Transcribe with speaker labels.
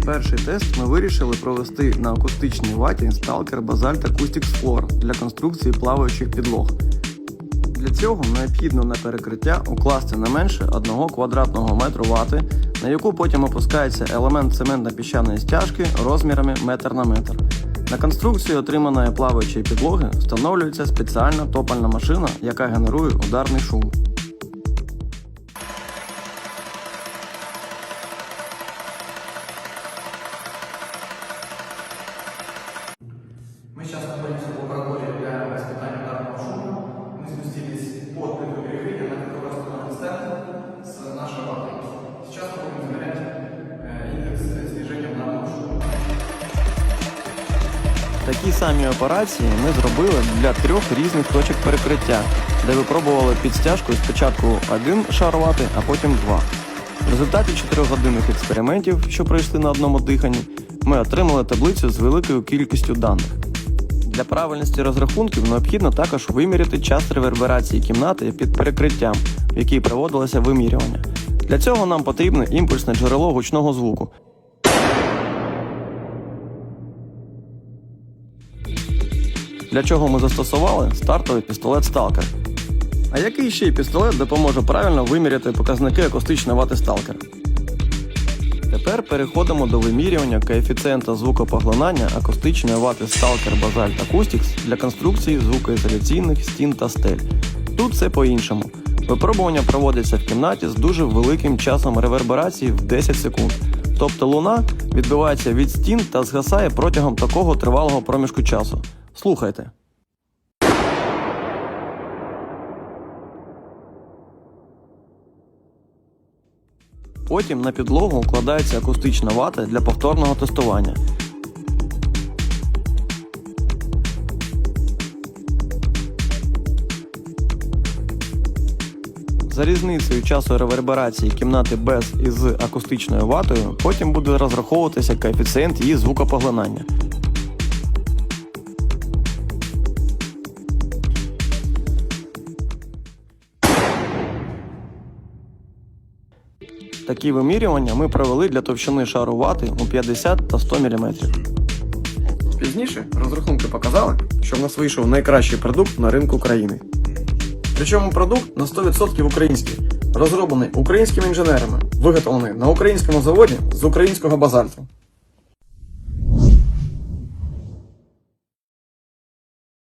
Speaker 1: Перший тест ми вирішили провести на акустичній ваті Stalker Basalt Acoustics Floor для конструкції плаваючих підлог. Для цього необхідно на перекриття укласти не менше 1 квадратного метру вати, на яку потім опускається елемент цементно-піщаної стяжки розмірами метр на метр. На конструкцію отриманої плаваючої підлоги встановлюється спеціальна топальна машина, яка генерує ударний шум.
Speaker 2: Мы сейчас находимся в лаборатории для испытания ударного шума. Мы спустились под плиту перекрытия, на которой установлен стенд с нашей ватой. Сейчас мы будем измерять индекс снижения ударного шума.
Speaker 1: Такі самі операції ми зробили для 3 різних точок перекриття, де випробували під стяжкою спочатку 1 шар вати, а потім 2. В результаті 4-годинних експериментів, що пройшли на одному диханні, ми отримали таблицю з великою кількістю даних. Для правильності розрахунків необхідно також виміряти час реверберації кімнати під перекриттям, в якій проводилося вимірювання. Для цього нам потрібне імпульсне джерело гучного звуку. Для чого ми застосували стартовий пістолет Stalker. А який ще й пістолет допоможе правильно виміряти показники акустичної вати Stalker? Тепер переходимо до вимірювання коефіцієнта звукопоглинання акустичної вати Stalker Basalt Acoustics для конструкції звукоізоляційних стін та стель. Тут все по-іншому. Випробування проводиться в кімнаті з дуже великим часом реверберації в 10 секунд. Тобто луна відбивається від стін та згасає протягом такого тривалого проміжку часу. Слухайте. Потім на підлогу укладається акустична вата для повторного тестування. За різницею часу реверберації кімнати без і з акустичною ватою потім буде розраховуватися коефіцієнт її звукопоглинання. Такі вимірювання ми провели для товщини шару вати у 50 та 100 мм. Пізніше розрахунки показали, що в нас вийшов найкращий продукт на ринку країни. Причому продукт на 100% український, розроблений українськими інженерами, виготовлений на українському заводі з українського базальту.